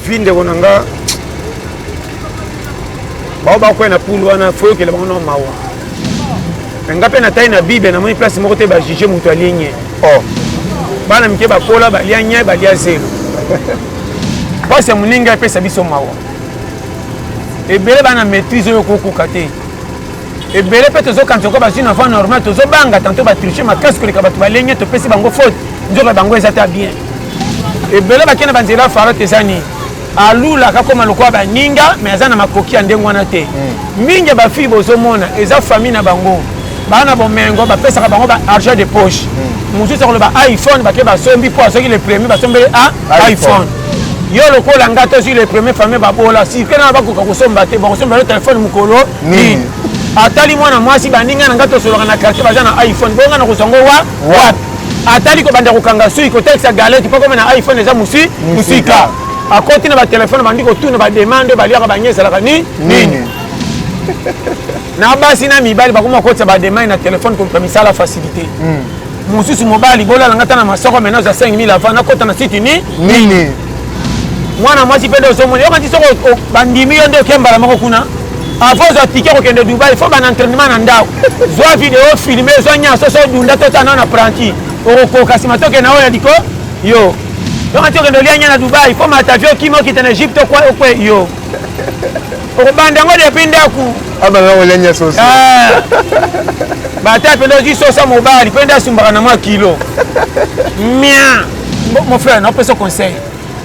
vinde konanga ba ko na poule wana faut que le bango mawa nga pe na taille na bible na moni place moko te ba juger mutu aligne oh bana mike ba kola ba lianye ba lia zero parce muninga pe sabiso mawa ebele bana maîtrise yo kokuka te ebele pe tozo quand ko ba une enfant normal tozo banga tantôt ba tricher ma casque le kabatu ba ligne to pesi bango faute nzoka bango ezata bien ebele ba kena banzela fara tesani alula kakoma lokwa ba ninga mais azana makoki andengo wana te mingi ba fille bozomona eza famille na bango bana bomengo ba pesa ka bango ba argent de poche mususu ko ba iPhone ba ke ba sombi po asoki le premier ba sombe iPhone yo lokola ngato sur le premier famille ba bola si kena ba ko somba te ba somba le téléphone mukolo ni atali mwana mwasi ba ninga ngato solo na quartier ba jana iPhone bonga na kusongo wa atali ko banda kukanga sui ko texa galette pa ko na iPhone eza musika a côté na ba téléphone bandi ko tuna ba demande ba liaka ba nyesa la nini na basi na mibali ba kuma kotsa ba demande na téléphone ko kamisa la facilité mususu mobali bola la ngata na masoko menos za 5000 avant na kota na site nini mwana mwasi pende so moni yo kanti soko bandimi yo nde kemba la mako kuna avant za ticket ko kende Dubai faut ban entraînement na ndao zo vidéo filmer zo nya so dunda tota na apprenti ko kasima to ke na oya diko yo donc tu es dans Dubaï, il faut m'attaquer qui m'a quitté en Égypte quoi yo. Au bandango de pindaku. Ah bah on l'a sauce. Bah t'as pelo du sauce mobile, penda sumbara na kilo. Mia. Mon frère, on peut se conseil.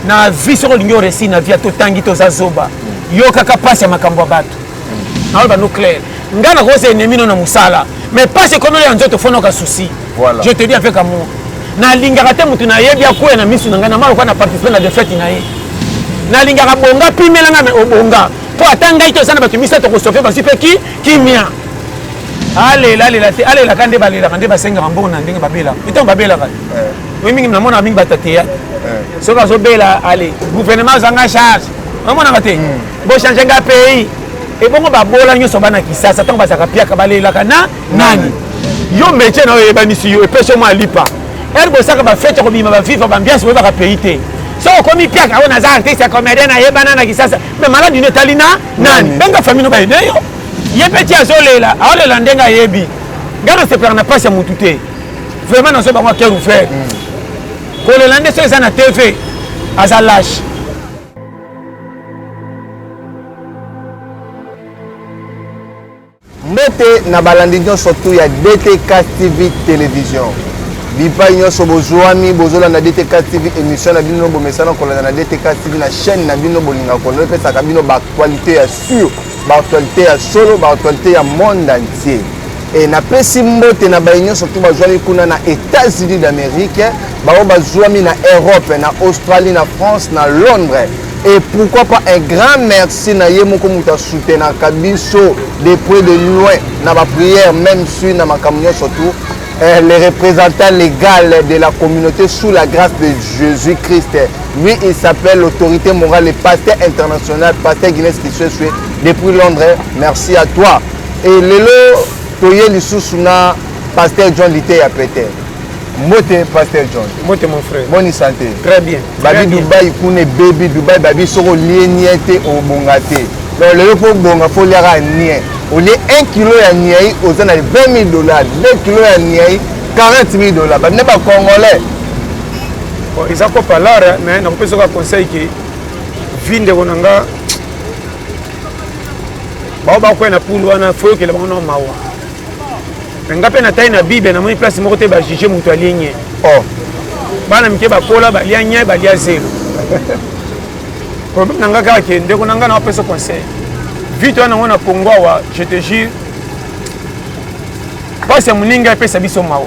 Na vie sur l'union récit na vie to tangi to zazoba. Yo kaka passe makambo bato. Na ba no clair. Ngana ko c'est ennemi na musala. Mais pas ce qu'on a nzoto fono ka souci. Voilà. Je te dis avec amour. Na lingaka te mutu na yebi akwe na misu ngana maro kwa na participer na défaite na ye na lingaka bonga pimela nga bonga po atanga ito sana batu misa to ko sauver basi pe ki mia ale la kande balela kande basenga mbongo na ndenge babela ito babela ka oui mingi na mona mingi batatea soka zo bela ale gouvernement zanga charge mona bate bo changer nga pays e bongo babola nyoso bana kisasa tango basaka pia ka balela kana nani yo métier na yo ebanisi yo epese mo alipa elle bossaka ba fête ko bima ba vivre ba ambiance ba kapéité so komi pia ka ona za artiste comédien na yebana na kisasa mais malade ne talina nani benga famille no ba ide yo ye petit azolela aolela ndenga yebi ngana se prendre pas ya mutute vraiment na so ba moi cœur ouvert ko le lande so ça na TV aza lâche mbete na balandition surtout ya DTK TV télévision. Bipa nyonso bozwami bozola na DTK TV émission na bino bomesana kolanda na DTK TV na chaîne na bino bolinga kolona pesa ka bino ba actualité ya sûr, ba actualité ya solo, ba actualité ya monde entier. Et na pesi mbote na bainyo surtout bazwami kuna na États-Unis d'Amérique, ba bazwami na Europe, na Australie, na France, na Londres. Et pourquoi pas un grand merci na yemoko muta soutenir kabiso de près de loin na ba prière même sur na makamyo surtout les représentants légaux de la communauté sous la grâce de Jésus-Christ. Lui, il s'appelle l'autorité morale, le pasteur international, pasteur Guinness qui se suit depuis Londres. Merci à toi. Et lelo, toye lissousuna, pasteur John Lité à Péter. Mote, pasteur John. Mote, mon frère. Bonne santé. Très bien. Babi Dubaï, kune baby Dubaï, babi soro lieniete au bongate. Donc, le faut bonga, faut lire à nien. Au lieu 1 kilo ya niai, aux $20 000, 2 kilos ya niai, $40 000. Bah, n'est pas congolais. Bon, ils ont pas parlé, mais on peut se conseiller que vinde konanga. Ba ko na poule wana faut que le bango mawa. Nga pe na taille na bible na moni place moko te ba juger mutu aligne. Oh. Bana mike ba kola ba lianye ba lia zero. Problème nanga ka ke ndeko nanga na pesa conseil. Vite wana ngona Congo wa je te jure. Parce que muninga pesa biso mawa.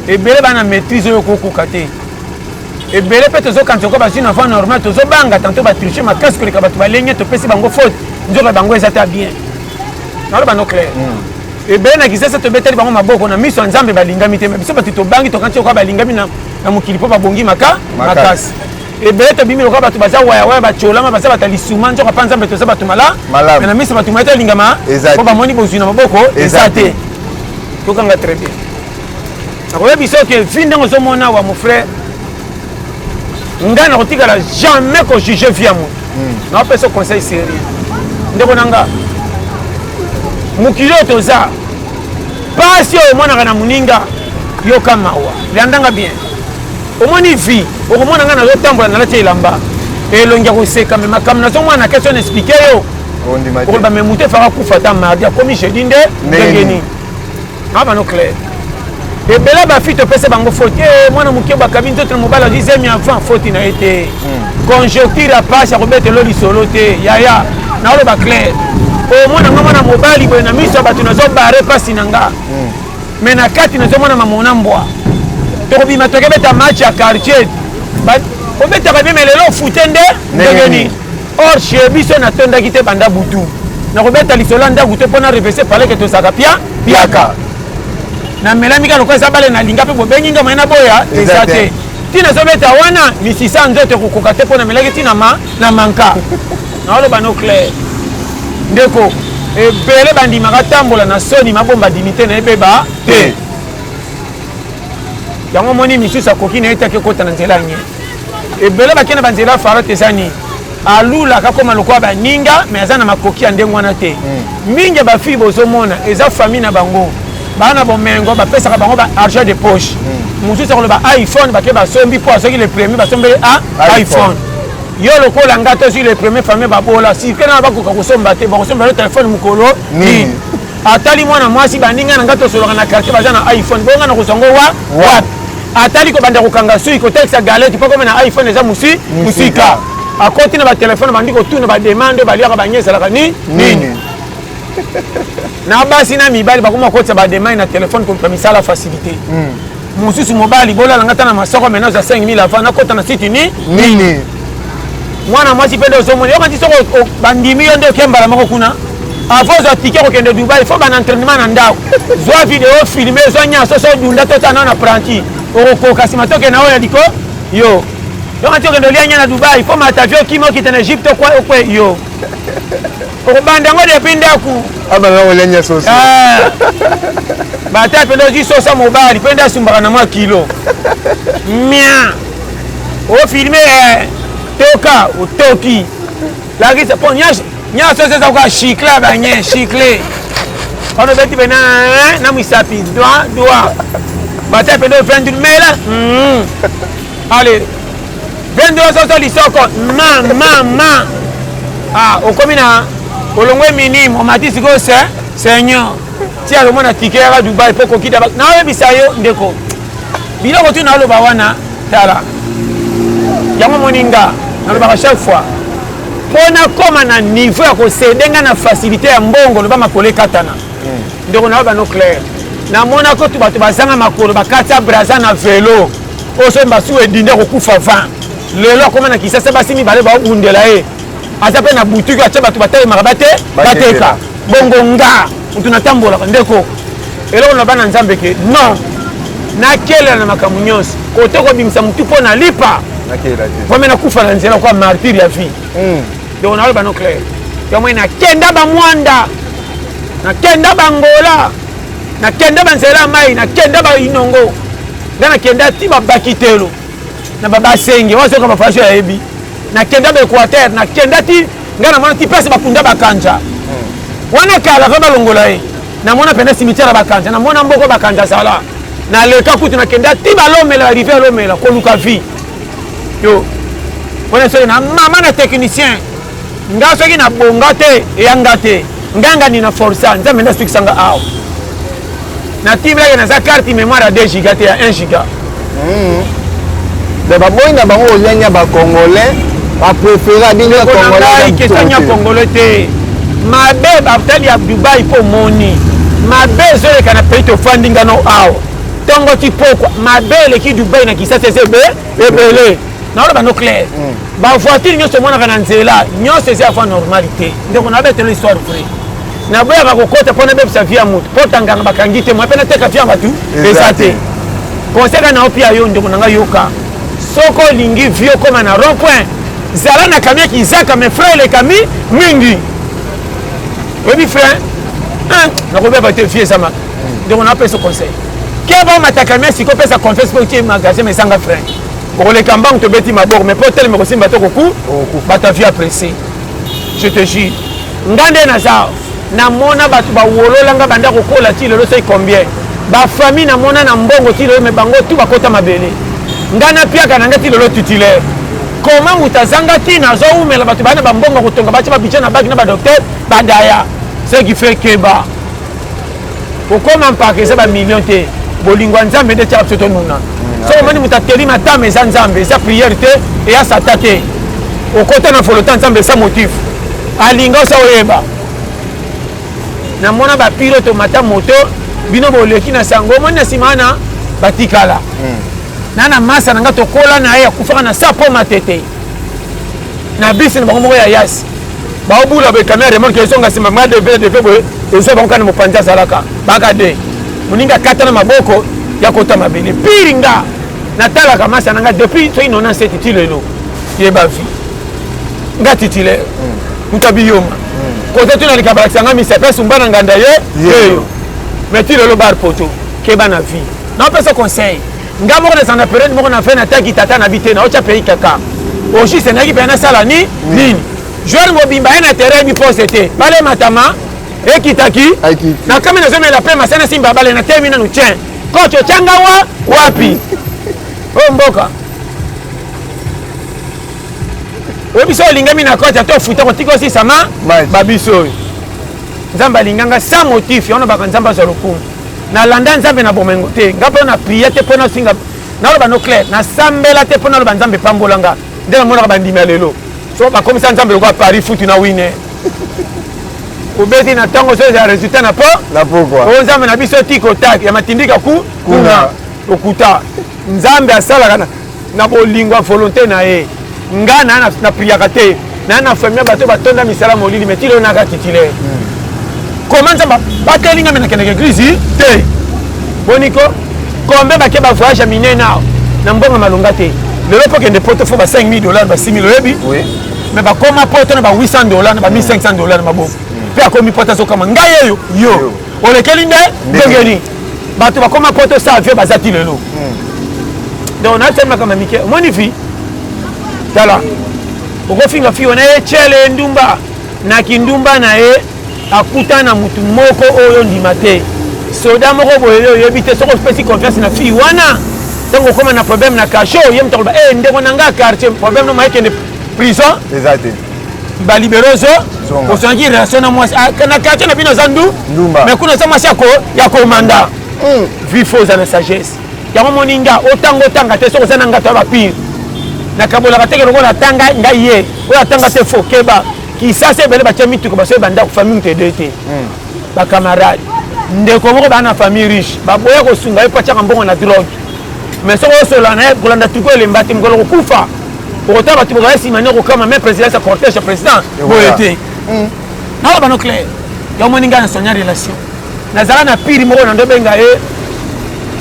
Ebele bana maîtrise yo kokuka te. Ebele pe tozo quand ko ba une enfant normal tozo banga tantôt ba tricher ma casque le kabatu ba ligne to pesi bango faute. Nzoka bango ezata bien. Na ba no clair. Et bien na kisasa to beteli bango maboko na miso nzambe balingami te biso batu to bangi to kanti ko balingami na mukili po babongi makasi et bien to bimi ko batu baza waya bacholama baza batalisuma nzoka pa nzambe to za batu mala na miso batu mata lingama po ba moni bozuna maboko ezate to kanga très bien akoya biso ke vinde ngo mona wa mon frère nga na kotikala jamais kojuge vie ya moto naopesa conseil sérieux ndeko na nga mokili oyo toza pasi oyo omonaka na moninga yoka mawa liandanga bien omoni vie okomona nga nazotambola nalati elamba elongi ya koseka me makambo nazomona na question explike yo okoloba me moto efaka kufa ta mardi akomi jeudi nde ndenge nini abano clair ebele bafi topesa bango faute mwana moke bakabi nzoto na mobali adixième enfant faute na ye te conjoncture ya pasi akobetelo lisolo te yaya naoloba clair omona nga mwana mobali boye na miso ya bato nazobare pasi na nga me na kati nazomona mamona mbwa tokobima tokebeta match ya quartier obetaka bie me lelo ofute nde ndenge nini or chez biso natondaki te banda butu nakobeta lisolo ndaku te mpona reverse paleke tozaka piaka namelami kaka lokola eza bale nalinga mpe bobengi nga moye na boya eza te ntina ezobeta wana misisa nzoto ekokoka te mpo namelaki ntina na manka naoloba no clair ndeko ebele bandimaka tambola na soni mabomba dimite na ebeba te yango moni misusu akoki na ye te akekota na nzela nye ebele bakende banzela farote eza nini alulaka koma lokola baninga me aza na makoki ya ndenge wana te mingi ya bafille bozomona eza famille na bango bana bomengo bapesaka bango ba argent de poche mosusu akoloba iphone bake basombi po soki le premier basombeli iphone yo lokola nga to soki le premier famille babola sike na bakoka kosomba te bakosomba yo telefone mokolo nini atali mwana mwasi baninga na nga tosoloka na quartier baza na iphone bonga na kozango wapi atali kobanda kokanga sui kotekisa galete mpo kome na iphone eza musika akoti na batelefone bandi kotuna bademande baliaka banyezelaka nini na basi na mibali bakoma kotisa bademande na telefone kopa misala facilité mosusu mobali bolalanga ta na masoko mena za 5000 avant nakota na site nini mwana mwasi mpe nde ozomona yokanti soko bandimi yo nde okembala moko kuna avant ozwa tike kokende dubai fo bana entraînement na ndako zwa video filme zwa nyonso so dunda tota nao na pranti okokoka nsima tokende oyo ya liko yo yokanti okende olia nya na dubai fo matavio okima okita na egypte okwe yo okobanda yango depi ndaku abangaolenya soso bata mpe nde ozwi sosa mobali mpe nde asumbaka na mwa kilo mia ofilme toka otoki lakisa mpo nyonso eza koka chikle banye chikle wana obeti mpe na misapi droit bata mpe nde ofendule mela ale 22 soso lisoko ma okomi na olongwe minime omati sikoyo seigneur ti alomona tike yaka dubai mpo kokita naoyebisa yo ndeko biloko tu naoloba wana tala yango moninga nalobaka chaque fois mpo nakoma na niveau ya kosede nga na facilité ya mbongo loba makolo ekatana ndeko nayoba no clair namonako tu bato bazanga makolo bakati ya braza na velo oso basu edinde kokufa 20 lelo akoma na kisasa basi mibale baobundela ye aza mpe na butuki atia bato batalemaka bateka bongo nga mutu natambolaka ndeko eloko na bana nzambe ke non nakelela na makambo nyonso kote kobimisa mutu mpo na lipa vome nakufa na nzela kwa martyre ya vie donc naoloba no clair yamwe nakenda bamwanda nakenda bangola nakenda banzela ya mai nakenda bainongo nga nakenda ti babakitelo na babasenge wasoka bafasho ya yebi nakenda baéquateur nakenda ti nga namona ti place bakunda bakanja wana kala fa balongola ye namona pene cimetière ya bakanja namona mboko bakanja sala naleka kutu nakenda ti balomela barive alomela koluka vie yo wana soki na mama na technicien nga soki na bonga te eyanga te nganga ni na forsa nzambe nde asukisanga awa natibilaki naza carte mémoire ya 2 giga te ya 1 giga de baboyi na bango olenya bacongolais bapréféra bino question ya congolais te mabe batali ya dubai mpo moni mabe ezoleka na pays tofandi ngano awa ntongo ti pokwa mabe eleki dubai na kisasa eza ebele naoloba no clair bavoiture nyonso omonaka na nzela nyonso eza afa normalité ndeko nabetelo histoire vrai naboyaka kokota mpo nabebisa vie ya motu mpo tanganga bakangi te mwa mpe nateka vie ya batu eza te konseka na opia yo ndeko na ngai yoka soko olingi vie okoma na rond point zala na kami ekizaka me frère elekami mingi oyebi frère nakobeba te vie ezama ndeko napesa conseil ke baomatakami esika opesa confiance mpo otie magasin mesanga frère Pour les cambans, tu bêtis ma bord, mais pas tellement aussi, bateau coucou, bateau vie apprécié. Je te jure. Ngande Nazar, na mona batu ba wolo langa banda kokola ti lelo c'est combien? Ba famille na mona na mbongo ti lelo me bango tout ba kota mabele. Ngana pia kananga ti lelo titulaire. Comment mutazanga ti na zo umela batu bana ba mbongo kotonga ba ba bicha na bag na ba docteur badaya. Ce qui fait que ba pourquoi pas que ça ba million te bolingo nzambe de tcha psoto nuna. So mani mutateli matame za nzambe za prière te et à s'attaquer. Au côté na folotan nzambe sa motif. Alinga sa oyeba. Na mona ba pilote mata moto bino boleki na sango mona simana batikala. Na masa nanga tokola na ya kufaka na sapo matete. Na bisi na bango ya yas. Ba obula be kamera remorque ezonga sima ngade de febo ezo bango kana mopanja salaka. Baka de. Muninga kata na maboko ya kota mabele. Piringa na tala kama masa nanga depuis to inona set tilelo. Yeba vi. Nga titile. Mutabiyoma. Côté tu na likabala sanga mi sepe sumbana nganda ye. Mais le bar poto keba na vie. Na pesa conseil. Nga moko na sanda période moko na fait na taki tata na bité na ocha pays kaka. Oshi senaki pena sala ni nini. Joueur mobimba na terrain bi posete. Bale matama ekitaki. Na kama na zome la pema sana simba bale na termina no tien. Kocho changa wapi? O mboka. Obiso lingami na kocha to futa kotiko si sama babiso. Nzamba linganga sans motif yona baka nzamba za lokumu. Na landa nzambe na bomengo te ngapo na prier te pona singa na lo bano clair na sambela te pona lo banzambe pambolanga ndela mona ba ndima lelo so ba komisa nzambe ko Paris futu na wine ubeti na tango so ya résultat na po na pourquoi o nzambe na biso tiko tak ya matindika ku kuna okuta nzambe asala kana na bolingwa volonté na ye ngana na prier kate na famille bato batonda misala molili metilo na ka titulaire. Comment ça va battre l'inga mena kene église te boniko combien ba ke ba voyage à minena na mbonga malonga te le lopo ke de poto fo ba $5,000 ba $6,000 ebi oui mais ba koma poto na ba $800 na ba $1,500 na mabo pe akomi poto so kama ngai yo o le kelinde dengeni bato ba koma poto sa vie ba zati lelo donc na sema kama mike monifi tala oko finga fi ona e chele ndumba na kindumba na e akutana mutu moko oyo ndima te soda moko boyele oyebi te soko pesi confiance na fille wana tango koma na problème na kasho ye mtoloba ndeko na nga quartier problème no maike ne prison exact ba liberoso osangi relation na moi na quartier na bino zandu mais kuna sama sako ya komanda vie fausse na sagesse ya moninga otango tanga te soko sana ngata ba pire na kabola kateke ngola tanga ngaye oya tanga te fo keba qui ça c'est belle bacha mitu ko baso banda ko famille te dete ba camarade ndeko moko ba na famille riche ba boya ko sunga e pacha mbongo na drogue mais so so la na ko landa tuko le mbati mgolo ko kufa ko ta ba tuko ba si manoko kama même président sa cortège président boyete na ba no clair ya moninga na sonya relation na zala na piri moko na ndo benga e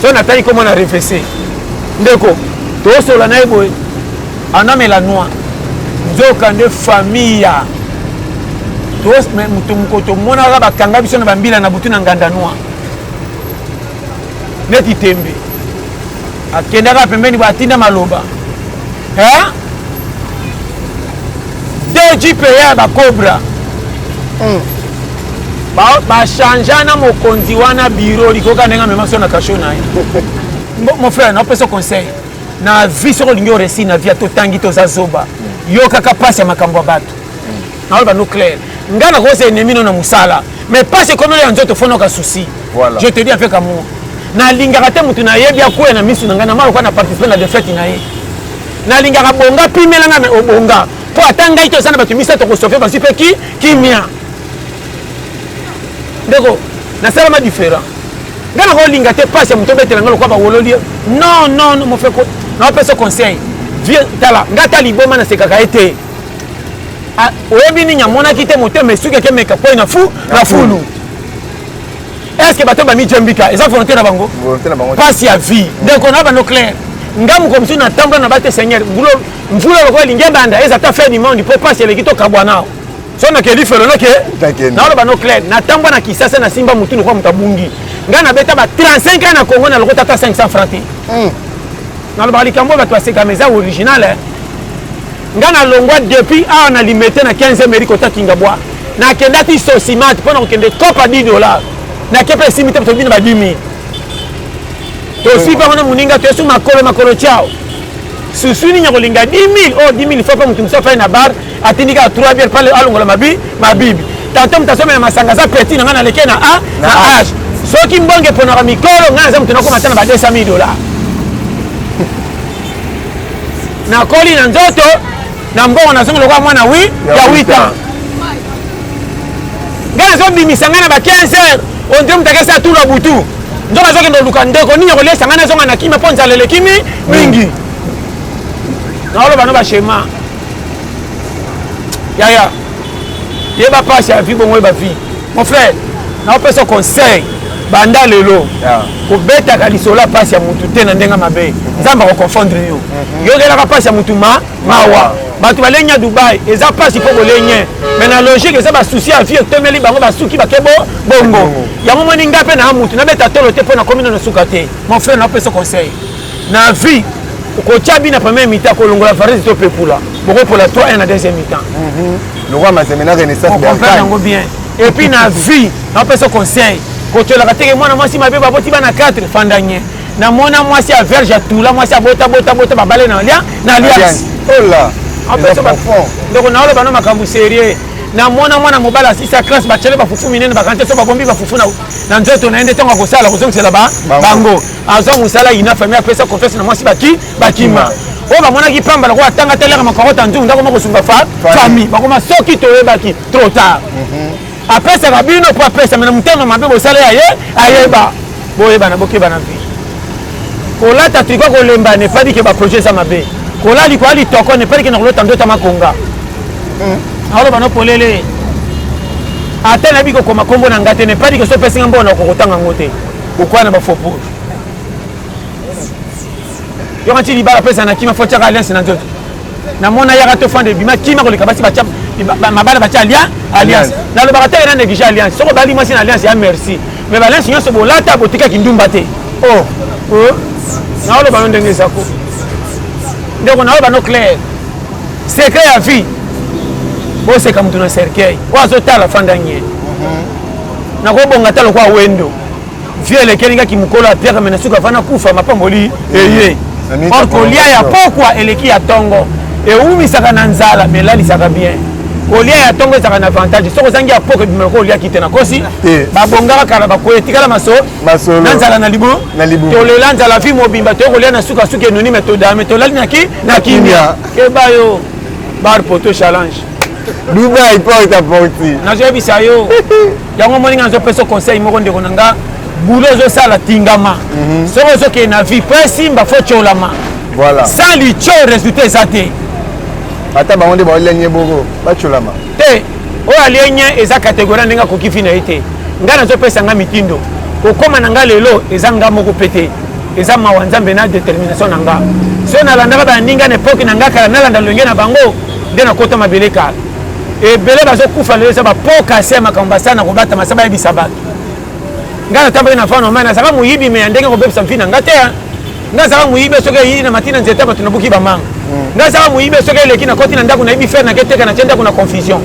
so na tayi ko mona réfléchir ndeko to so la na e boy aname la noix nzoka nde famille tos me mutu mkoto mona la bakanga biso na bambila na butu na nganda noa neti tembe akendaka pembeni batinda maloba deji peya bakobra bachangea na mokonzi wana biro likoka ndenga mema so na kasho na ye mon frère napesa conseil na vie soko olingi oresi na vie totangi toza zoba yo kaka pasi ya makambo ya bato na oloba no clair nga na kosa ennemi no na musala mais pasi kono ya nzoto fona ka souci je te dis avec amour na lingaka te mutu na yebi akoya na misu na nga na maloka na participer na défaite na ye na lingaka bonga pimelanga na obonga po atanga ito sana batu misa to ko sauver basi pe kimia ndeko na sala ma différent nga na ko linga te pasi ya mutu betela nga lokwa ba wololi non mo fait ko na pesa conseil vieux tala ngata liboma na sekaka ete oyebi ni nyamona kite motema esuki ke meka po na fulu est-ce que bato ba mi jembika eza volonté na bango passe ya vie donc on a no clair ngamu comme si na tamba na bate seigneur mvula loko linge banda eza ta fait du monde pour passer le kito kabwana so na ke lifelo na ke na ba no clair na tamba na kisasa na simba mutu kwa mutabungi ngana beta ba 35 ans na Congo na loko tata 500 francs na le likambo ba to seka meza original nga na longwa depuis a na limité na 15 mairie kota Kingabwa na kenda ti sosimat pona ko kende kopa $10 na kepe simite to bina ba 10,000 to si pa mona muninga to su makolo chao susuni nya kolinga 10,000 oh 10,000 faut pas mutu msofa na bar atindika 3 bière pale alongola mabibi tanto mtasoma na masanga za petit na ngana leke na a na h soki mbonge pona ka mikolo ngana za mutu nakoma tana ba $200,000 na koli na nzoto na mbongo na zongo lokwa mwana wi ya 8 ans ngana zo bimisa ngana ba 15 heures on dit mtakesa tout la butu ndoka zoke ndo luka ndeko ninya kolesa ngana zonga na kima ponza lele kimi mingi na olo bano ba shema ya yeba passe ya vie bongo ba vie mon frère na opesa conseil banda lelo ko beta ka lisola passe ya mutu te na ndenga mabe nzamba ko confondre yo yogela ka passe ya mutu mawa batu balenya Dubai eza passe po bolenye mais na logique eza ba souci à vie tomeli bango ba suki ba kebo bongo yango moni ngape na mutu na beta tolo te po na komino na suka te mon frère na opesa conseil na vie ko tchabi na première mi-temps ko longola farezi to pepula boko pour la 3 et na deuxième mi-temps le roi mazemena renaissance on comprend yango bien et puis na vie na opesa conseil ko tola ka teke mwana mwasi mabe baboti bana 4 fandanye na mona mwasi ya verge tula mwasi bota ba bale na alliance oh là donc na olo bana makambu sérieux na mona mwana mobala asisa classe ba chele ba fufu minene ba kante so ba bombi ba fufu na nzoto na ende tonga kosala kozongisela bango azo musala ina famille apesa confiance na mwasi bakima o ba mona ki pamba la ko atanga telera makarota nzungu ndako moko sunga famille ba koma soki to yebaki trop tard apesa kabino po apesa mena mutema mabe bosala ayeba boyeba na bokeba na vie kolata triko kolemba ne pas dit que ba projet ça mabe kolali ko ali toko ne pas dit que na kolota ndota makonga alo bano polele atena biko koma kombo na ngate ne pas dit que so pesa ngambona ko kotanga ngote ukwana ba faux pour yo ngati libala pesa na kima focha alliance na nzoto na mona yaka to fande bima kima ko likabasi ba chap mabala ba alliance na lo bakata ina néglige alliance soko bali mwasi na alliance ya merci mais balance nyoso bolata botika kindumba te na lo bano ndenge sako ndeko na lo bano clair secret ya vie bo se kam tuna cercueil wazo tala fandanye na ko bonga talo kwa wendo vie le kelinga kimukolo apia kama nasuka fana kufa mapamboli eye or kolia ya pokwa eleki ya tongo e umisaka na nzala melali saka bien kolia ya tongo saka na avantage soko zangi ya pokwa bimeko kolia kitena kosi babongaka kala bakoyetikala masolo na nzala na libu tolela nzala fi mobimba to kolia na suka suka enoni metoda metolali na kimia ke bayo bar poto challenge Dubai porte à porte na je bisa yo yango moninga zo peso conseil moko ndeko nanga boulot zo sala tingama soko zo ke na vie simba fo cholama voilà sans li cho résultat zate ata ba onde ba lenye boko ba cholama te o alienye eza catégorie ndinga ko kifina ite ngana zo pesa nga mitindo ko koma nanga lelo eza nga moko pete eza mawanzambe na détermination nanga so na landa ba ndinga ne poki nanga kala na landa longe na bango ndena kota mabeleka e bele bazo kufa lelo eza ba poka sema kamba sana ko bata masaba yebisa baki ngana tamba na fano mana saka muyibi me ndenge ko bebisa mfina ngate nga saka muyibe soke yini na matina nzeta ba tunabuki ba manga nga saka muyibe soke leki na koti na ndako na ibi fer na keteka na chenda kuna confusion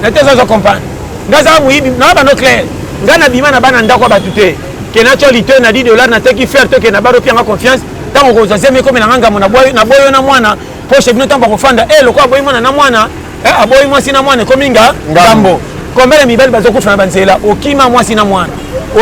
na tezo zo comprendre nga saka muyibi na ba no clair nga na bima na bana ndako ba tuté ke na cholito na $10 na teki fer to ke na baro pia nga confiance tango ko zazeme ko na nganga na boyo na mwana poche bino tamba ko fanda lokwa boyo mwana na mwana aboyi mwasi na mwana kominga ngambo kombele mibali bazokufa na banzela okima mwasi na mwana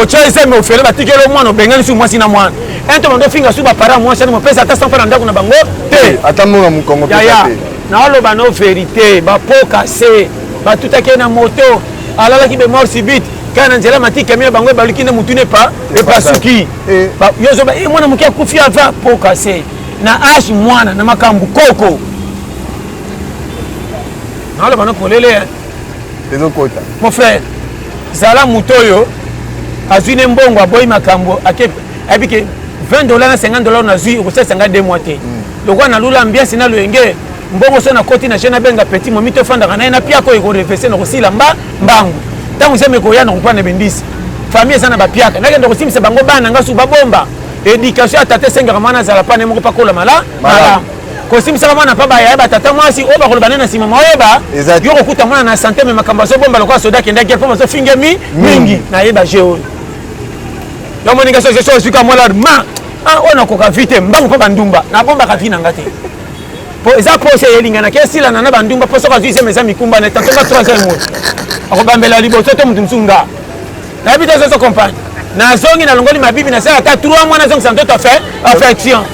ochoise me ofele batikelo mwana obengani su mwasi na mwana ento mando finga su ba para mwasi na pesa ata sanfa na ndako na bango te atamunga mukongo pesa te na olo bano vérité ba poka se ba tutake na moto alala ki be mort subite kana nzela matike me bango baluki na mutune pa e pasuki yozo ba mwana mukia kufia va poka se na ash mwana na makambu koko na olo bano polele mon frère zala mutoyo azwine mbongo aboyi makambo abike $20 na $50 na zui okosesanga 2 mois te lokwa na lula ambiance na loyenge mbongo so na koti na jena benga petit momi to fandaka na ina pia ko ekorefese na kosila mbangu tangu seme koya na kupana bendisi famille sana bapiaka nakende kosimisa bango bana nga su babomba éducation à tata sengaka mwana azala pa ne moko pa kola malamu kosimisaka mwana pa bayeba tata mwasi oyo bakoloba nde na nsima moyeba yo kokuta mwana na sante me makambo azobomba lokola soda akendaki mpo bazofinge mingi nayeba je oyo yo moninga so osika mwana ma oyo nakoka vi te mbangu mpo bandumba nabombaka vi nanga te po eza pose elinganaki esilana na bandumba mpo soki azwi sema eza mikumba na tantonga 3 ans moto akobambela liboso te motu mosusu nga nayebi te zozo compagne nazongi nalongoli mabibi nasala ata 3 mois nazongisa ntoto affection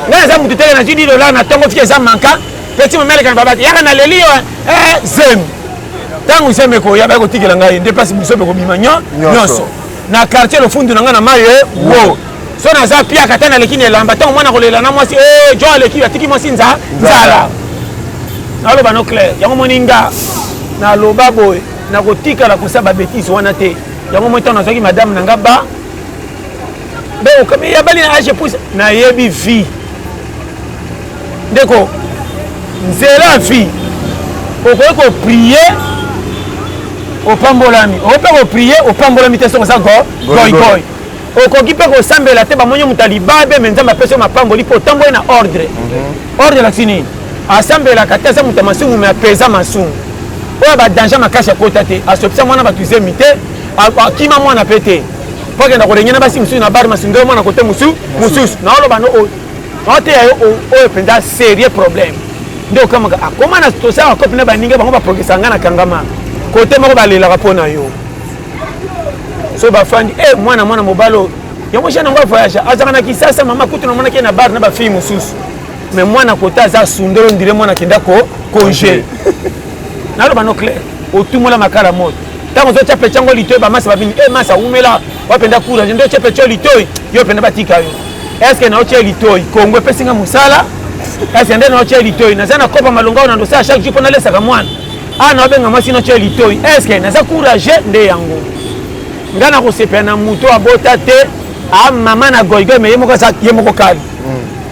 ngai eza motu teke nazwi $10 na ntongo fiki eza manka peti momelekana babati yaka naleli yo zemi ntango zemi ekoya bakotikela ngai nde place biso bekobima nyonso na quartier lofundu na ngai na mai wo so naza piaka te naleki na elamba ntango mwana kolela na mwasi jo aleki atiki mwasi nzala naloba no clair yango moninga naloba boye nakotikala kosa babétise wana te yango moi ntango nazwaki madame na nga ba yabali na age pousse nayebi vie ndeko nzela vie okoki koprie opambolami okoki mpe koprie opambolami te soko eza goigoy okoki mpe kosambela te bamoni moto alibabe me nzambe apesi yo mapamboli mpo otamboli na ordre ordre lakisi nini asambelaka te aza moto ya masumu me apeza masumu oyo badanger makasi akota te asopisa mwana bato izemi te akima mwana mpe te mpo akenda kolengena basi mosusu na bari masungeli mwana kote mosusu naoloba naoteya yo oyo mpenza sérieux problème nde okamaka akoma na tosala bakopi na baninga bango baprogresa nga na kangama kote moko balelaka mpo na yo so bafandi mwana mobalo yango shana ngo voyage azaka na kisasa mama kutu na mwana ke na bar na bafille mosusu mais mwana kota aza sundelo ndire mwana kenda congé naloba no clair otumola makala moto ntango ozotia pecha yango litoi bamasa babini masa umela wapenda courage nde otia pecha litoi yo penda batika yo estce naotia litoi kongo epesinga mosala estce nde naotia litoi naza na kopa malonga oyo nandosa chaque jour mpo nalesaka mwana naobenga mwasi notia litoi estce naza courage nde yango nga na kosepela na moto abota te mama na goigoy me ye moko kali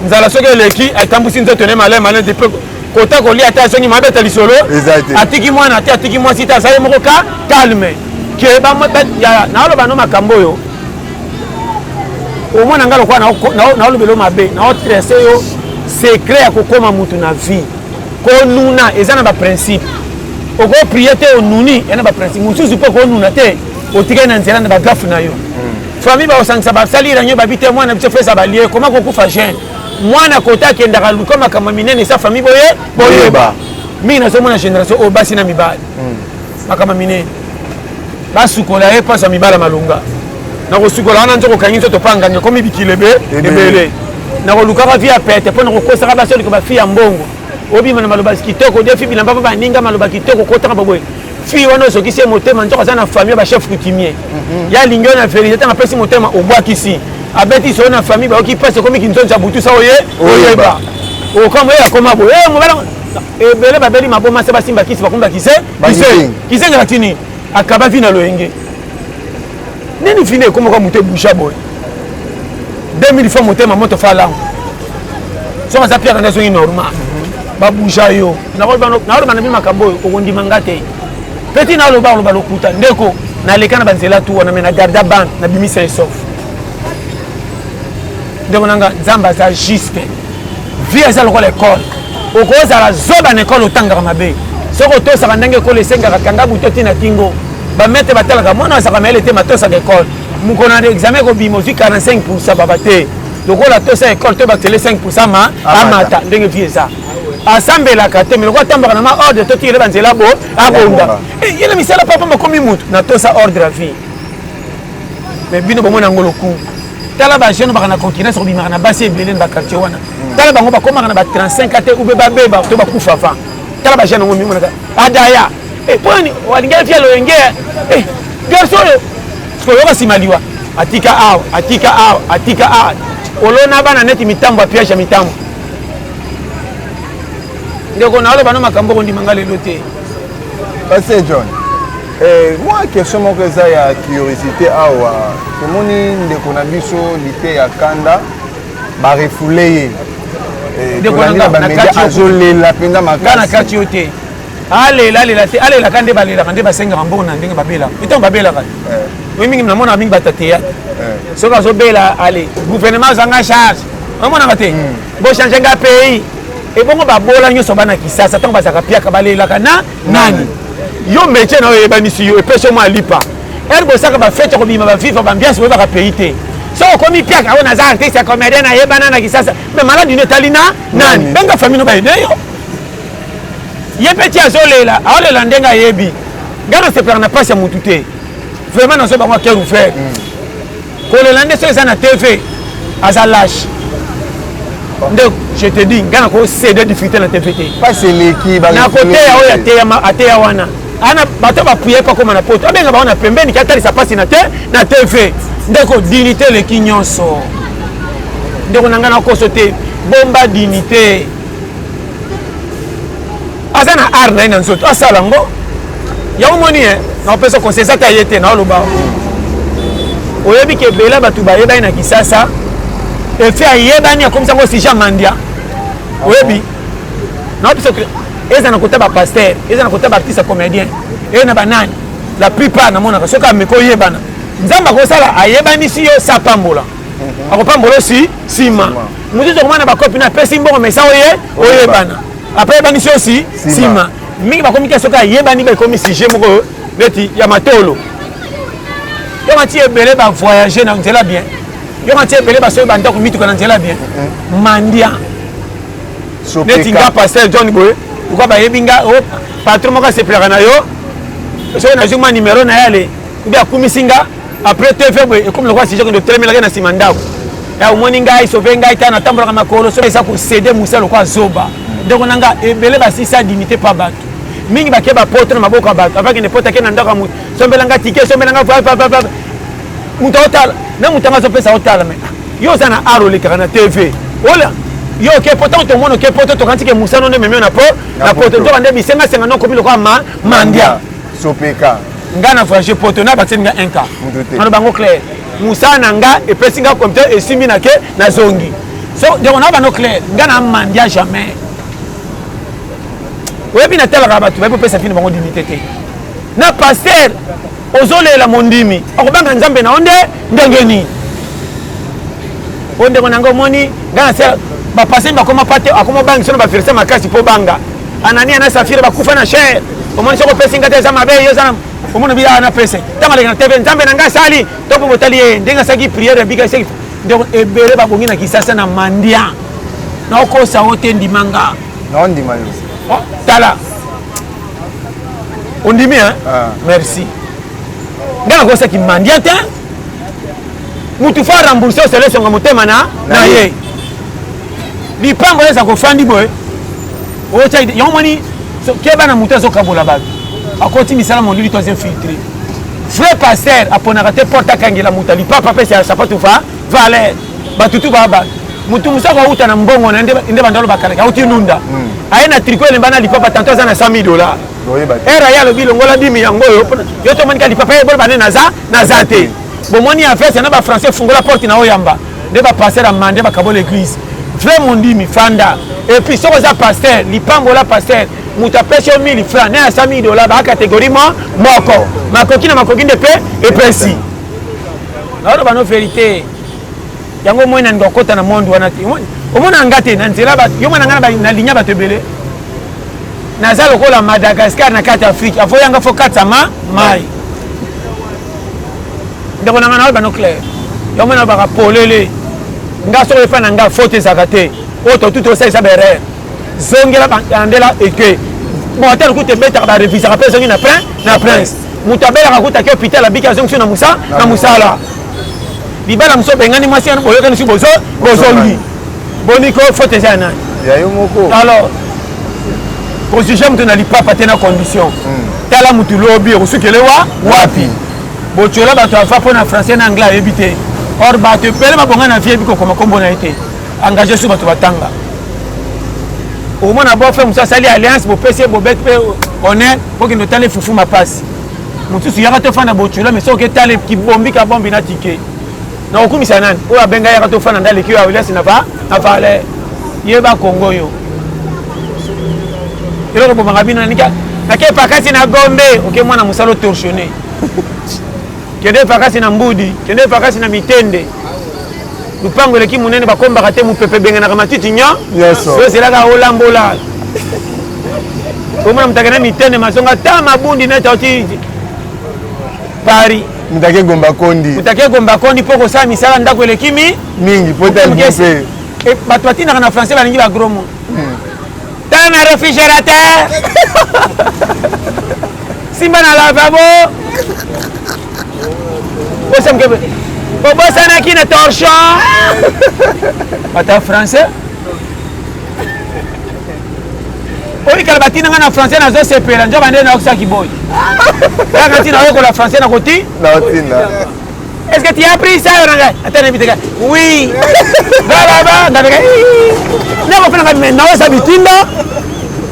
nzala soki eleki atambusi nzoto ne malema depuis kota kolia ata songi mabeta lisolo atiki mwana te atiki mwasi te azali moko calme ke naoloba no makambo oyo omwana nga lokwa naolobelo mabe naotrese yo secret ya kokoma mutu na vie konuna eza na baprincipe okoprie te onuni eza na baprincipe mosusu mpe konuna te otikali na nzela na bagafu na yo famille baosangisa basalira nyo babi te mwana biso fesa balie koma kokufa jeune mwana kota akendaka luka makambo minene esa famille boyeba mingi nazomona génération oyo basi na mibali makambo minene basukola ye mpasi ya mibala malonga nakosukola wana nzo kokangi nzoto panganga komi bikile ebele nakolukaka vi ya pete mpo nakokosaka basi oliko bafi ya mbongo obima na maloba kitoko de fi bilamba mpo baninga maloba kitoko kotaka boboye fi wana osokisi ye motema nzoko aza na famille bachef coutumier ya lingi oyo na vérité ntango apesi motema obwakisi abeti so na famille baoki pasi ekomi kinzonzi ya butu sa oyeba okama oyo akoma boye mobala ebele babeli maboma se basimba kisi bakomba kisengela tini akaba vi na loyenge nini fini ekomaka moto ebusha boye 2000 fois motema moto fa lango soki aza piaka nde azongi normal babusha yo naoloba na bi makambo oyo okondima nga te peti naoloba lokuta ndeko naleka na banzela tu wana me na garda bande na bimisa esof ndeko nanga nzambe aza juste vie eza lokola ekole okozala zoba na ekole otangaka mabe soki otosaka ndenge ekole esengaka kanga buto ti na kingo bamete batalaka mwana azaka mayele te matosaka ekole mokona na examen ekobima ozwi 45% baba te lokola tosa ekole to batele 5% amata ndenge vie eza asambelaka te me lokola atambaka na ma ordre totikele banzela abonda yele misala papa makomi mutu na tosa ordre ya vie me bino bomona yango lokungu tala bajeune baka na concurrence kobimaka na basi ebele na bakartier wana tala bango bakomaka na ba 35 te ube babeba to bakufa avant tala bajeune yango mimonaka adaya poni walingeli fia loyenge garso oyo sikoyoka nsima liwa atika awa olona bana neti mitambo apiage ya mitambo ndeko naoloba no makambo okondimanga lelo te Pasteur John moi question moko eza ya curiosité awa tomoni ndeko na biso lite ya kanda barefule ye azolela mpenza makasi na kati yo te alela kande balela kande basenga mbongo na ndenge babela itongo babela kali oui mingi namona mingi batateya soka zo bela ale gouvernement zanga charge amona kate bo changer nga pays et bongo babola nyoso bana kisasa tongo bazaka piaka balela kana nani yo métier na yo banisi yo epesho mo alipa ergo saka ba fête ko bima ba vivre ba ambiance bo ba pays te so komi piaka ona za artiste comédien na yebana na kisasa mais malade ne talina nani benga famille no ba yo ye petit azolela aolela ndenga yebi ngana se perdre na passe ya mutu te vraiment na so ba moi cœur ouvert kolela nde so eza na TV aza lâche donc je te dis ngana ko céder difficulté na TV te pas c'est l'équipe na côté ya oya ateya wana ana bato ba prier pas comme na poto abenga ba wana pembeni ki atali sa passe na TV ndeko dignité le kinyonso ndeko ngana ko sote bomba dignité azana art na ina nzoto asala ngo ya omoni na opesa conseil zata yete na oloba oyebi ke bela batu ba yeba ina kisasa e fait ayeba ni comme ça ngo si jamandia oyebi na opesa eza na kotaba pasteur eza na kotaba artiste comédien e na banani la plupart na mona soka meko yebana nzamba ko sala ayeba ni si yo sapambola akopambola si sima mutu to komana ba copine pesi mbongo mesa oyebana après bani aussi sima mingi ba komika soka yebani ba komi sujet moko neti ya matolo yo mati ebele ba voyager na nzela bien yo mati ebele ba so ba ndako mituka na nzela bien mandia neti nga pasteur John Boy uko ba yebinga o patron moko se plera na yo so na juma numéro na yale ubi akumisinga après TV boy comme le roi sujet de telemela na simandao ya umoni ngai so venga itana tambola kama kolo so esa ku céder musalo kwa zoba donc on a ebele ba si sa dignité pas bato mingi ba ke ba porte na maboko bato avec ne porte ke na ndaka mu sombelanga ticket sombelanga va muto hotel na mutanga so pesa hotel mais yo sana aro le kana TV ola yo ke pourtant to mono ke porte to kanti ke musano ne memeo na porte to ande bisenga senga no komilo kwa mandia sopeka ngana franchir porte na ba tsenga 1 cas ano bango clair musana nga e pesinga computer e simi na ke na zongi so de on a ba no clair ngana mandia jamais oyebi na tala rabatu ba pesa fini bango dignité te na pasteur ozolela mondimi akobanga nzambe na onde ndengeni onde konanga moni ngana sala ba pasteur ba koma pate akoma bangi sono ba verser makasi po banga anania na safira ba kufa na cher omoni soko pesa ngate za mabe yo sana omona bila na pesa tama na TV nzambe na nga sali to po botali ndenga saki prière bika seki donc ebele ba bongi na kisasa na mandia na okosa ote ndimanga na ndimanga oh, tala on dit bien merci ngana ko saki mandia te mutu fa rembourser sele songa motema na ye lipango eza ko fandi boy o cha yo moni so keba na mutu zo kabola ba akoti misala mon lui troisième filtré vrai pasteur aponaka te porta kangela mutu lipapa pesa sapatu fa valer batutu baba mutu musaka uta na mbongo na inde bandalo bakala auti nunda aina tricot le bana lipapa tanto za na $100,000 era ya lobi longola 10 yango yo to manika lipapa e bol bane na za te bomoni affaire na ba français fungola porte na oyamba nde ba passer amande ba kabo l'église vrai mondimi fanda et puis soko za pasteur lipambola pasteur muta pesa $1,000 na $100,000 ba catégorie moko makoki na makoki de pe et pesi na ba no vérité yango moina ngokota na monde wana ti omona ngate na nzela ba yo mwana ngana na linya ba tebele naza lokola Madagascar na kati Afrique afo yanga fo kata mai ndeko na ngana ba no clair yo mwana ba polele nga so efa na nga faute zakate oto tout ça bere zongela bandela eke bon tel ku te beta ba réviser après zongi na prince mutabela ka kuta ke hôpital abika zongi na musala libala muso bengani mwasi ana boyoka ni bozongi boniko faute ça na ya yo moko alors position mtu na lipapa tena condition tala mutu lobi rusukele wapi bochola bato afa pona français na anglais ebité or bato pele mabonga na vie biko koma kombo na été engagé sur bato batanga au moins na bo fait musa sali alliance bo PC bo bet pe honnête pour que no tale fufu ma passe mutu su yaka to fana bochola mais so ke tale ki bombi ka bombi na ticket na okumisa nani o abenga yaka to fana ndale ki wa wilasi na vale yeba Congo yo eloko bomanga bino nika nake pakasi na Gombe oke mwana musalo torsionné kende pakasi na Mbudi kende pakasi na Mitende lupango leki munene bakombaka te mupepe bengenaka matiti so selaka olambola omona mutakena Mitende masonga ta mabundi neta oti Paris mutake Gomba Kondi po kosala misala ndako eleki mingi po ta mpe bato batindaka na français balingi ba gros mot tala na réfrigérateur simba na lavabo osamkebe bobosanaki na torchon bata français oyikala batindanga na français nazosepela njo bande naokisaki boy kaka ntina oyekola français na koti est-ce que tu as appris ça attends biteka oui baba ndabeka nako fana ngapi na wasa bitinda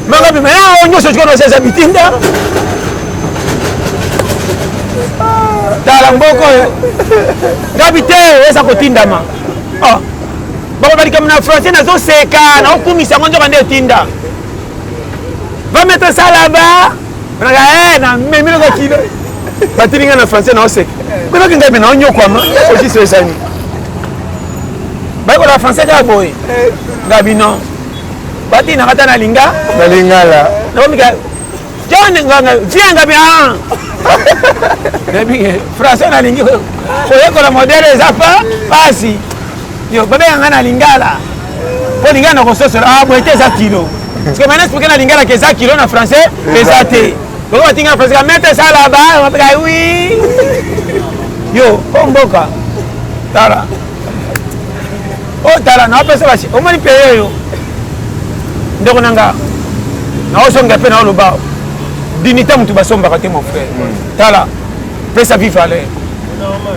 mangapi na onyoso chiko no sesa bitinda tala mboko ngapi te wesa kotindama oh baba bali comme na français nazo seka na okumisa ngonjo bande tinda va mettre ça là-bas na memelo ko kilo batilinga na français na oseka kuna kinga bina onyo kwa ma oji sesani ba ko la français ka boy ngabi no bati na kata na lingala no mika John nganga viens bien ngabi français na lingi ko yeko la modèle za pasi yo baba yanga na lingala po lingana ko soso boy te za kilo parce que maintenant pour na lingala ke za kilo na français pesate donc on tinga français mettre ça là-bas on va oui yo omboka tala o tala na pesa basi o mani peye yo ndeko nanga na osonga pe na oloba dinita mutu basomba kate mon frère tala pesa vivale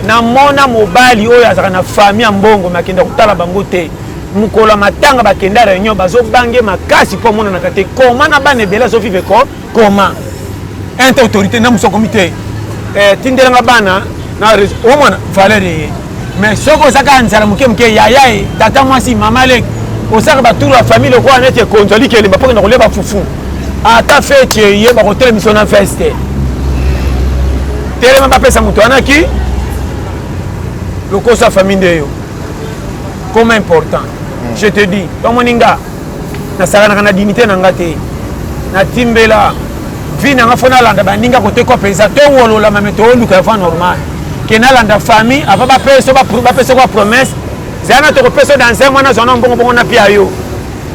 na mona mobali oyo azaka na famille mbongo makenda kutala bango te mukola matanga bakenda réunion bazo bange makasi po mona na kate koma na bane bela zo vive ko koma inte autorité na muso comité tindelanga bana na omona Valérie mais soko saka nzala muke yayaye tata mwasi mama lek osaka baturu la famille le quoi nete konzoli kele bapoke na koleba fufu ata fete ye ba hotel mission na feste tele mamba pesa mutu anaki le kosa famille de yo comme important je te dis to moninga na sala na dignité na ngate na timbela vina ngafona landa baninga kote ko pesa to wolola mameto luka fa normal kenalanda famille ava bapeso kwa promesse zana to peso dans un mois na zona mbongo na pia yo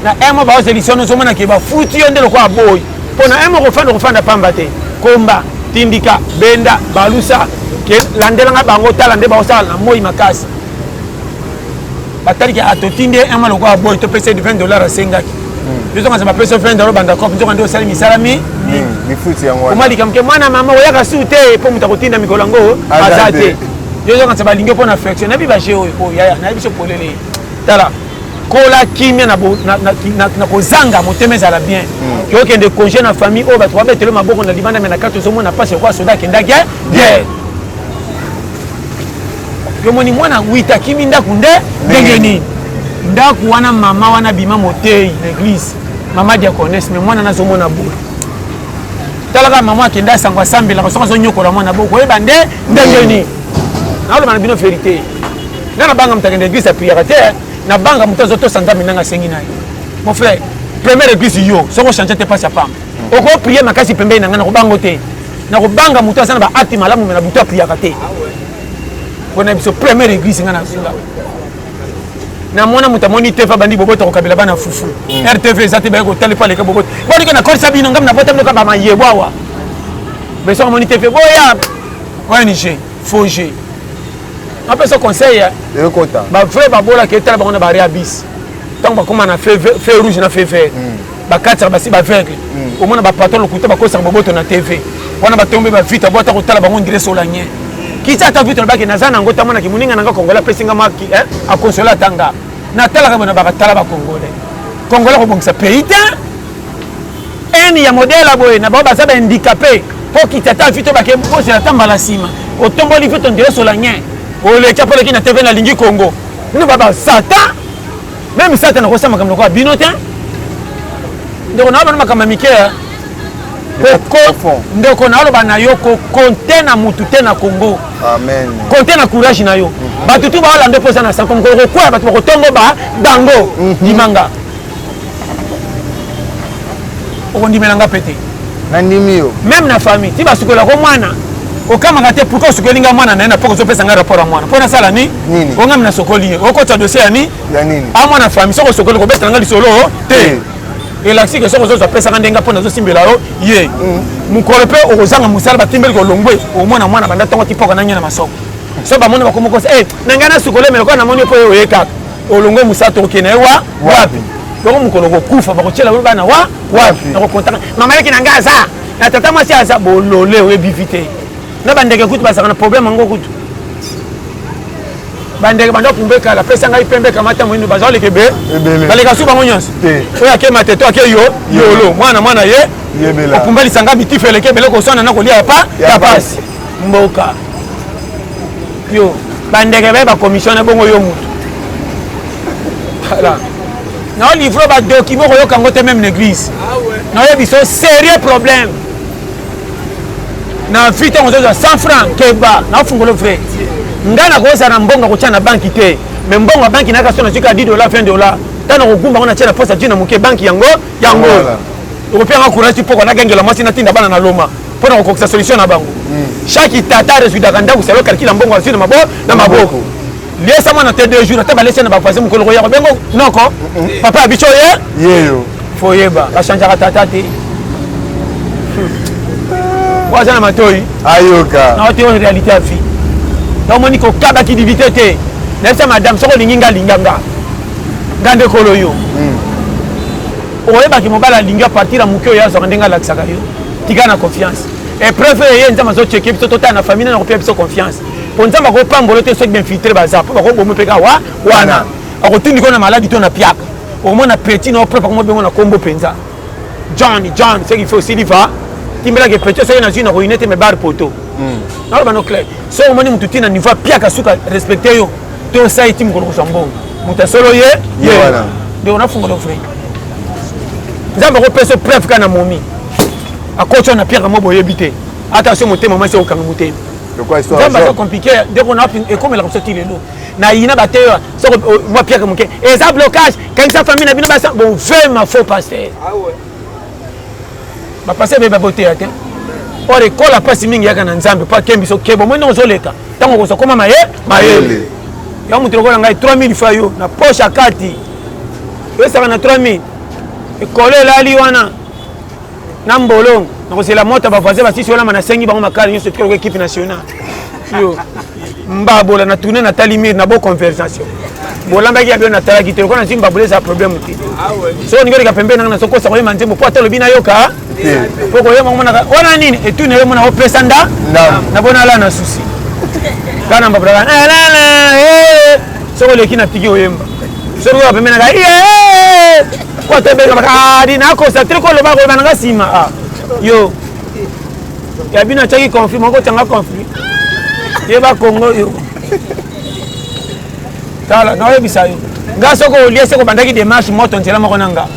na emo ba solution no somona ke ba futi yo ndelo kwa boy pona emo ko fanda pamba te komba tindika benda balusa ke landela nga bango tala nde ba osala na moi makasi batali ke atotinde emo lo kwa boy to pesa de $20 sengaki yo zonga za peso $20 banda ko nzo ndo sali misalami ni futi yango komali kamke mwana mama oyaka sute po mutakotinda mikolango azate yo zonga za balingo pona affection na biba je oyo yaya na biso polele tala kola kimia na kozanga moteme za la bien yo kende congé na famille o batwa betelo maboko na libanda mena kato zomo na passe kwa soda kenda guerre yo moni mwana wita kimi ndakunde ndengeni ndaku wana mama wana bima motei l'église mama diaconesse mais mwana nazomona bo talaka mama kenda sangwa sambela ko songa zonyokola mwana bo ko yeba nde ndengeni na lo manabino vérité na banga mtakende église a prière terre na banga mutazo to sanda minanga sengi nayi mon frère première église yo soko changer te passe pas oko prier makasi pembe na ngana ko bango te na ko banga mutazo na ba ati malamu na buto prière te kona biso première église ngana sunga na mona mutamoni tefa bandi boboto ko kabila bana fufu RTV zate ba ko telefa le ka boboto boni ko na korsa bino ngam na bota ka ba maye bwawa beso moni TV boya ONG Foger après ce conseil ba frère ba bola ke tala ba na ba réabis tant ba comment na feu rouge na feu vert ba quatre ba si ba aveugle au moins ba patron le kuta ba ko sa boboto na TV wana ba tombe ba vite bota ko tala ba on dirait solanye kita ta vite ba ke na zana ngota mona ki muninga nanga kongola pesinga maki a consoler tanga na tala ka bona ba tala ba congolais ko bongisa pays ta en ya modèle boy na ba sa ba handicapé po kita ta vite ba ke ko se tamba la sima o tomboli vite on dirait solanye o le chapeau qui na TV na lingi Congo nous baba satan même satan na ko sama comme quoi binotin donc on a ba makamba mike ndeko na oloba na yo konte na mutu te na Congo. Amen. Konte na courage na yo. Bato tu ba olanda posa na sanko ko kwa bato ko tongo ba dango dimanga. O ndimelanga pete. Na ndimi yo. Même na famille, ti ba sukola ko mwana. O kama ngate pourquoi sukolinga mwana na poko so pesa nga rapport à mwana. Pona sala ni? Nini? O ngam na sokoli. O ko ta dossier ni? Ya nini? A mwana famille soko sokoli ko besa nga lisolo te. Et là, si que ça vous a pesa nganga pona zo simbela yo ye. Mukolo pe o kozanga musala batimbeli ko longwe o mwana mwana banda tongo tipoka na nyana masoko. So ba mona bakomo ko nanga na sukole me ko na moni po yo yeka. O longwe musato okene wapi? Bako mukolo ko kufa bako chela bana wapi? Na ko kontaka. Mama yake nanga za. Na tata mwasi aza bolole we bivite. Na bandeke kutu basaka na problème ngo kutu. Bandeke bando pumbeka la pesa ngai pembe kamata mwindu bazole kebe. Baleka su bango nyonso. Oya ke mateto ake yolo mwana ye. Yebela. Pumbali sanga bitifele ke beleko sona na kolia pa ya pasi. Mboka. Yo bandeke ba commission na bongo yo mutu. Voilà. Na livre ba document ko yo kango te même l'église. Ah ouais. Na yo biso sérieux problème. Na vite on doit 100 francs keba na fungolo frère. Ngana ko sa na mbonga ko tshana banki te. Mais mbonga banki na ka sona jusqu'à $10 $20. Tana ko gumba ona tshana posa djina muke banki yango. Ko pia courage pour na gengela mwasi na tinda bana na loma. Pona ko kokisa solution na bango. Chaque tata résultat kanda ku salo calcul mbonga sur na maboko. Liesa mwana te 2 jours ata balese na ba voisin mukolo ya bengo noko. Papa bicho ye? Yeyo. Foyeba ba changera tata te. Wazana matoi ayoka na ote en réalité à vie donc moni ko kaba ki divité te nessa madame soko linginga linganga ngande kolo yo oyeba ki mobala linga partir à mukyo ya zo ndenga laksaka yo tika na confiance et preuve ye nzama zo checker biso tota na famille na ko pia biso confiance pour nzama ko pambolo te so bien filtrer baza pour ko bomo peka wana akotindi ko na maladie to na piaka au moins na petit na propre comme bengo na combo penza John c'est qu'il faut aussi liva timbela ke petit so na jina ko inete me bar poto na ba no clair so moni mututi na niveau piaka suka respecter yo to sa itim ko ko sambo mutasolo ye voilà de on a fungo lo frère nzamba ko peso preuve kana momi akocho na piaka mo boyebite attention motema moi c'est au kanga motema de quoi histoire nzamba c'est compliqué dès qu'on a et comme la sorti le na ina bateyo so moi piaka moke et ça blocage quand sa famille na bino ba bon vraiment faux pasteur ah ouais ba passer be ba beauté ate or école pasi mingi yaka na nzambe pa kembiso kebo moi non zoleka tango ko so koma mayele ya mutu ko ngai 3000 fois yo na poche akati yo ça na 3000 école la liwana na mbolongo na ko c'est la moto ba voisin ba sisi wala na sengi ba makali yo se ko équipe nationale yo mbabola na tourner na talimir na bo conversation bolamba ki abio na talaki te ko na zimba boleza problème ti ah ouais so ngori ka pembe na soko sa ko yemanje mo pota lobi na yoka poko yema mona wana nini et tu ne yema o pesa nda na bona la na souci kana mbabra so ko lekina tiki o yemba so ko pembe na ko te be ka dina ko sa triko lo ba ko na sima ah yo ya bina chaki confirme ko tanga confirme yeba Congo yo tala na yebisa yo nga soko oliese ko bandaki démarche moto ntela moko nanga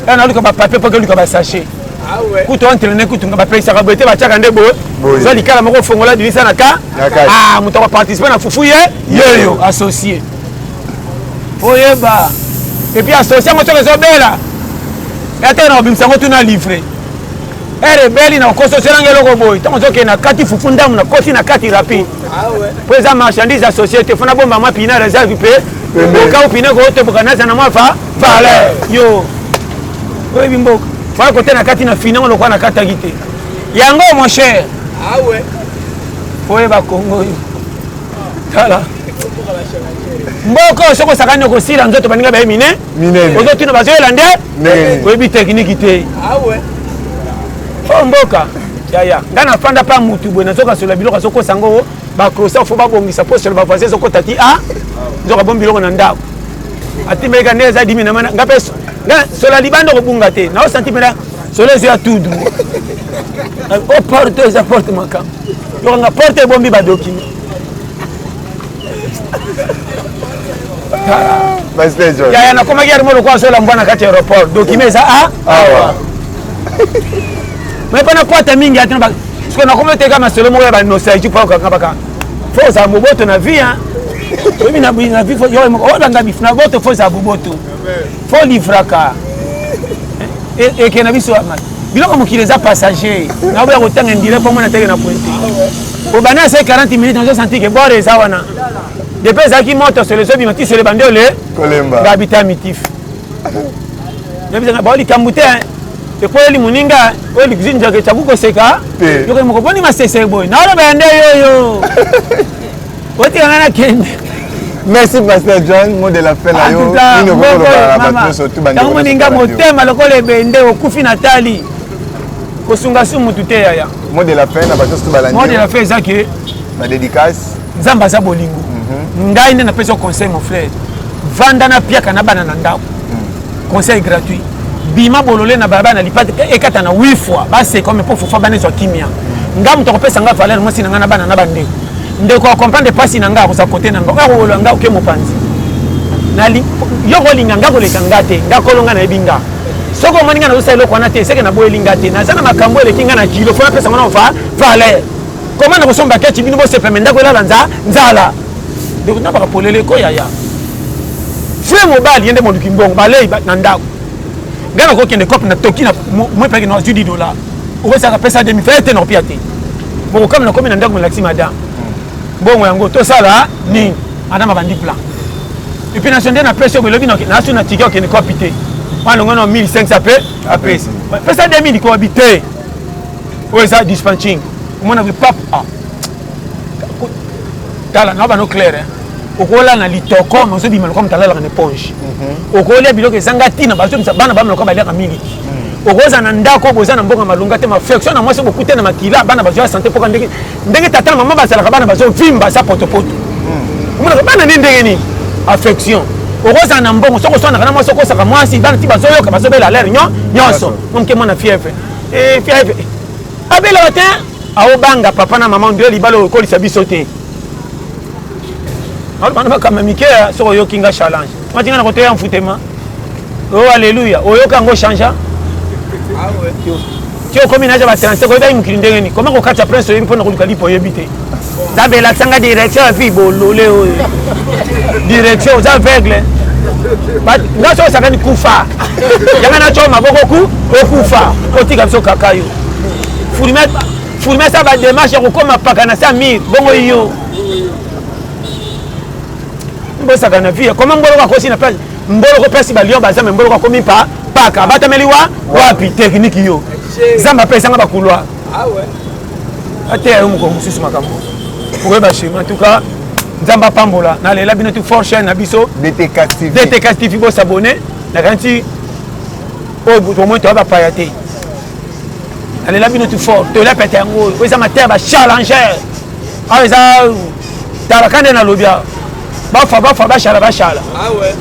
kana luka ba papier pour que luka ba sachet ah ouais kuto entraîner kuto nga ba pesa ka bete ba chaka ndebo zo likala moko fongola dilisa na ka ah muto ba participer na fufu ye yeyo associé oyeba et puis associé moto ke zo bela ya tena obimsa ngotu na livrer ere beli na koso seranga loko boy tango zoke na kati fufu ndamu na kosi na kati rapide ah ouais pour ça marchandise à société fona bomba ma pina réserve pe ka opine ko te bokana na ma fa valeur yo oui bimbo fa ko te na kati na finan lokwa na kata gite yango mon cher ah ouais oye ba Congo yo tala mboko soko sakani ko sila nzoto baninga ba mine ozo tino bazo elande ko bi technique te ah ouais oh mboka ya ngana fanda pa mutu bwe nazoka sola biloko soko sango ba crossa fo ba bongisa poste ba voisin soko tati a nzoka bombi biloko na ndako atimeka neza dimi na mana ngape nga sola libando ko bunga te na o santimela sola zo ya tudu o porte za porte makam yo nga porte bombi ba document ya na koma gari mo ko sola mbwana kati aéroport document za a awa mais pas na kwata mingi atena parce que na comme te kama solo mo ba nostalgie pour ka baka faut ça boboto na vie hein oui na vie faut yo mo banga bif na boto faut ça boboto faut livraka et que na biso biloko mokili eza passager na oya kotanga ndile po mona teke na pointe au bana c'est 40 minutes on se sentit que boire ça wana depuis ezalaki moto sur les obimati sur les bandole kolemba ngabita mitif nabizanga likambo te ekweli moninga oyo likuzinjaka etyaku koseka yokoki moko poni masese boye naoloba nde yoyo otikanga na kende. Merci Pasteur John, mot de la fin na yo. Tango moninga motema lokola ebende okufi na tali kosunga su mutu te yaya. Mot de la fin na bato to balandi. Mot de la fin eza ke ma dédicace nzamba aza bolingo. Ngai nde napesa conseil mon frère. Vanda na piaka na bana na ndako. Conseil gratuit. Bima bolole na baba na lipate ekata na 8 fois. Ba c'est comme pour fufa bana zo kimia. Ngamu to kopesa nga valeur mo sinanga na bana na bande. Ndeko comprendre pasi na nga ko za côté na nga. Ka ko nga ke mopanzi. Nali yo ko linga nga ko leka ngate. Nga ko longa na ebinga. Soko maninga na usa eloko na te seke na boye lingate. Na zana makambo ele kinga na kilo fo pesa ngana fa valeur. Comment na bosomba keti bino bo sepemenda ko la nzala. Donc na ba polele ko yaya. Frère mobile yende mo lukimbongo balei na ndako. Ngana ko kende cop na toki na moi peke na $10. Owe sa pesa demi fait te no piate. Bon comme na komi na ndako mo laxi madame. Bon yango to sala ni madame bandi plan. Et puis na sonde na pesa ko lobi na su na ticket kende copité. Wana ngono 1500 pe apesi. Pesa 2000 ko habité. Owe sa dispatching. Mona vi pap ah. Tala na ba no clair hein. Okola na litoko mozo bimalo comme talala na éponge. Okola biloko ezanga tina bazo bana bamalo ko baleka mingi. Okoza na ndako boza na mbonga malunga te ma flexion na mwasi bokute na makila bana bazo ya santé poka ndenge tata mama basala ka bana bazo vimba sa potopoto. Mona bana ni ndenge ni affection. Okoza na mbongo soko sona kana mwasi ko saka mwasi bana ti bazo yoka bazo bela l'air nyonso. Donc mona fièvre. Et fièvre. Abela matin aobanga papa na maman ndio libalo ko lisabiso te. Alors bana kama mikea soko yo kinga challenge. Matinga na kote ya mfutema. Oh alléluia. Oyo kango chanja. Ah ouais. Tio komi na jaba transe ko ba imukiri ndenge ni. Comment ko kacha prince yo mpona ko lukalipo yebite. Zabe la sanga direction fi bolole oyo. Direction za aveugle. Ba ngaso sakani kufa. Yanga na choma boko ku okufa. Kotika biso kakayo. Fulmet ça va démarche ko koma pakana sa mir bongo yo. Bosaka na vie comment mbolo kwa kosi na place mbolo ko pesi ba lion ba zamba mbolo kwa komi pa paka batameliwa wapi technique yo zamba pesa nga bakulwa ah ouais ate ayo mko mususu makambo pour ba chez en tout cas nzamba pambola na lela bino tu fort chaîne na biso DTK TV bo s'abonner na garanti au moins tu va pas yater na lela bino tu fort to la pete ngo weza mater ba challenger ah weza tarakande na lobia bafa bashala ah ouais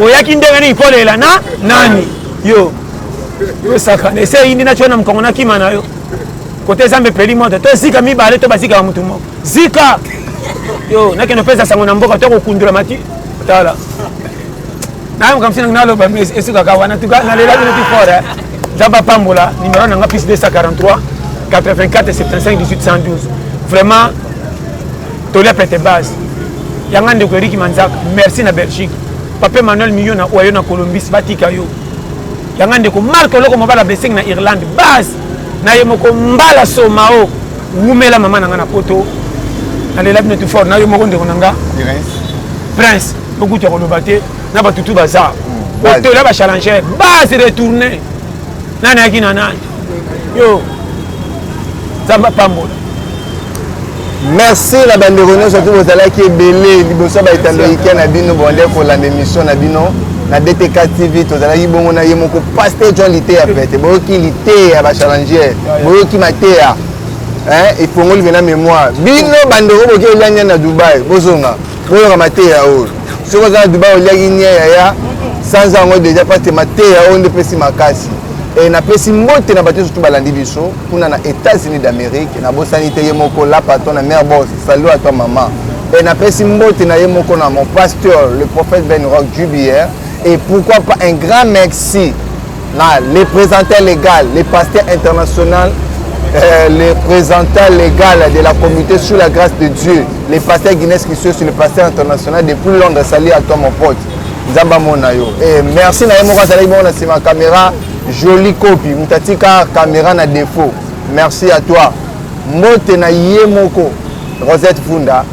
oyaki ndenge ni polela na nani yo saka ese indi na chona mkongo na kima na yo kote zambe peli moto to zika mibale to bazika mutu moko zika yo nakeno pesa sango na mboka to kokundula mati tala na mkamsina nalo ba esuka ka wana tuka na lela ni fora zamba pambola numéro na plus 243 84 75 18 112 vraiment to la pete base yanga ndeko Eric Manzaka merci na Belgique papa Manuel Millon na oyo na Colombie batika yo yanga ndeko Marc loko mobala blessing na Irlande base na ye moko mbala somao ngumela mama nanga na poto na lela bino tu fort na yo moko ndeko nanga Prince beaucoup de kolobate na batutu baza oto la ba challenger base retourner nana yakina nani yo zamba pambola. Merci la bande de surtout vous allez qui est belé liboso ba italoïque na bino bonde pour la émission na bino na DTK TV to zala yibongo na yemoko pasteur John lité a fait bo ki lité a ba challenger bo ki matea hein il faut ngoli na mémoire bino bande ko boke lanya na Dubai bozonga bo ka matea o soko za Dubai oliaki nia ya sans ango déjà pas te matea o ndepesi makasi et na pesi mbote na bateau surtout balandi biso kuna na États-Unis d'Amérique na bosanité yemoko la patron na mère boss salut à toi maman et na pesi mbote na yemoko na mon pasteur le prophète Ben Rock Jubier et pourquoi pas un grand merci le représentant légal, le pasteur international, le représentant légal de la communauté sous la grâce de Dieu, le pasteur Guinness Christos, le pasteur international depuis Londres. Salut à toi mon pote. Zamba Monayo. Et merci na yemo kazali bona c'est ma caméra jolie copie. Mutatika caméra na défaut. Merci à toi. Mote na yemoko Rosette Funda.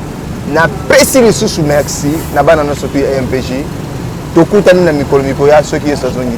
Na pesi lisusu merci na bana no sotu MPJ. Tokutani na mikolo ya soki esazongi